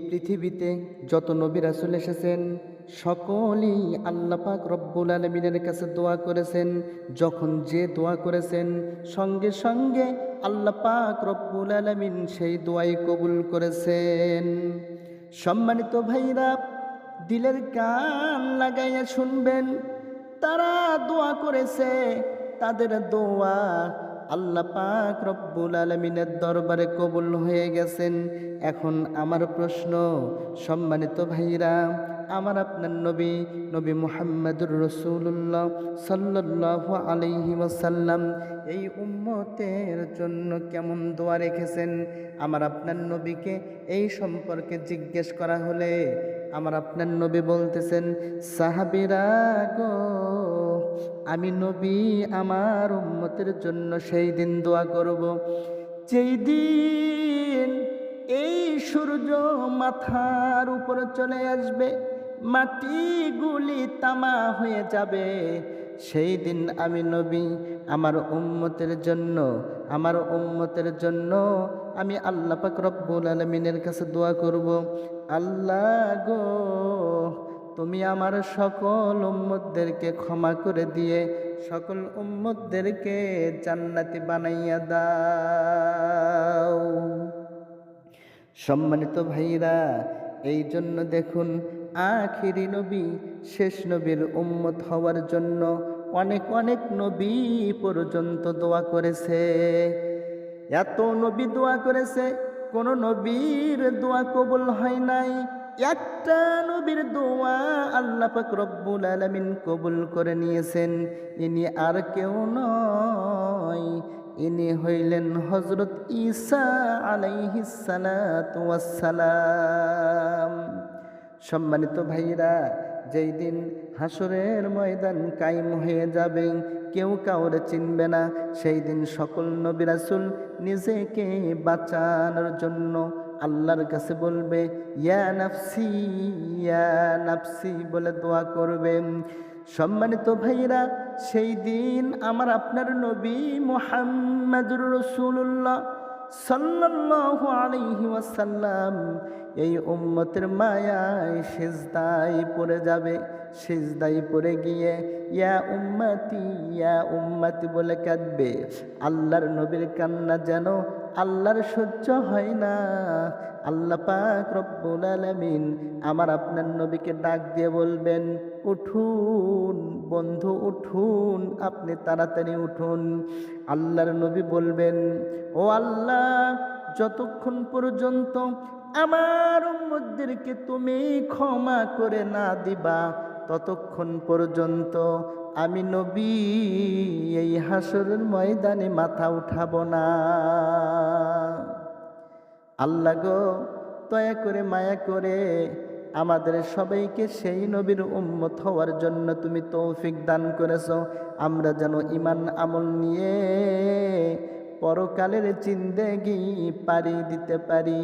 পৃথিবীতে যত নবী রাসূল এসেছেন সকলেই আল্লাহ পাক রব্বুল আলামিনের কাছে দোয়া করেছেন। যখন যে দোয়া করেছেন সঙ্গে সঙ্গে আল্লাহ পাক রব্বুল আলামিন সেই দোয়াই কবুল করেছেন। সম্মানিত ভাইরা, দিলের কান লাগাইয়া শুনবেন, তারা দোয়া করেছে, তাদের দোয়া আল্লাহ পাক রব্বুল আলামিনের দরবারে কবুল হয়ে গেছেন। এখন আমার প্রশ্ন, সম্মানিত ভাইরা, আমার আপনার নবী নবী মুহাম্মদুর রাসূলুল্লাহ সাল্লাল্লাহু আলাইহি ওয়াসাল্লাম এই উম্মতের জন্য কেমন দোয়া রেখেছেন? আমার আপনার নবীকে এই সম্পর্কে জিজ্ঞেস করা হলে আমার আপনার নবী বলতেছেন, সাহাবীরা গো, আমি নবী আমার উম্মতের জন্য সেই দিন দোয়া করব যেই দিন এই সূর্য মাথার উপরে চলে আসবে, মাটিগুলি তামা হয়ে যাবে। সেই দিন আমি নবী আমার উম্মতের জন্য আমি আল্লাহ পাক রব্বুল আলামিনের কাছে দোয়া করব, আল্লাহ গো, তুমি আমার সকল উম্মতদেরকে ক্ষমা করে দিয়ে সকল উম্মতদেরকে জান্নাতি বানাইয়া দাও। সম্মানিত ভাইরা, এই জন্য দেখুন, আখিরি নবী শেষ নবীর উম্মত হওয়ার জন্য অনেক অনেক নবী পর্যন্ত দোয়া করেছে। এত নবী দোয়া করেছে, কোন নবীর দোয়া কবুল হয় নাই। একটা নবীর দোয়া আল্লাহ পাক রব্বুল আলামিন কবুল করে নিয়েছেন। ইনি আর কেউ নয়, ইনি হইলেন হযরত ঈসা আলাইহিস সালাতু ওয়াস সালাম। সম্মানিত ভাইরা, যেই দিন হাসরের ময়দান কায়েম হয়ে যাবে, কেউ কাউরে চিনবে না, সেই দিন সকল নবী রাসূল নিজেকে বাঁচানোর জন্য আল্লাহর কাছে বলবে, ইয়া নাফসি ইয়া নাফসি বলে দোয়া করবে। সম্মানিত ভাইরা, সেই দিন আমার আপনার নবী মুহাম্মদুর রাসূলুল্লাহ সাল্লাল্লাহু আলাইহি ওয়াসাল্লাম এই উম্মতের মায়ায় সিজদায় পড়ে যাবে। সিজদায় পড়ে গিয়ে ইয়া উম্মতি বলে কাঁদবে। আল্লাহর নবীর কান্না যেন আল্লাহর সহ্য হয় না। আল্লাহ পাক রব্বুল আলামিন আমার আপনার নবীকে ডাক দিয়ে বলবেন, উঠুন বন্ধু, উঠুন, আপনি তাড়াতাড়ি উঠুন। আল্লাহর নবী বলবেন, ও আল্লাহ, যতক্ষণ পর্যন্ত আমার উম্মতদেরকে তুমি ক্ষমা করে না দিবা, ততক্ষণ পর্যন্ত আমি নবী এই হাসরের ময়দানে মাথা উঠাবো না। আল্লাহ গো, দয়া করে মায়া করে আমাদের সবাইকে সেই নবীর উম্মত হওয়ার জন্য তুমি তৌফিক দান করেছো। আমরা যেন ঈমান আমল নিয়ে পরকালের জিন্দেগি পাড়ি দিতে পারি।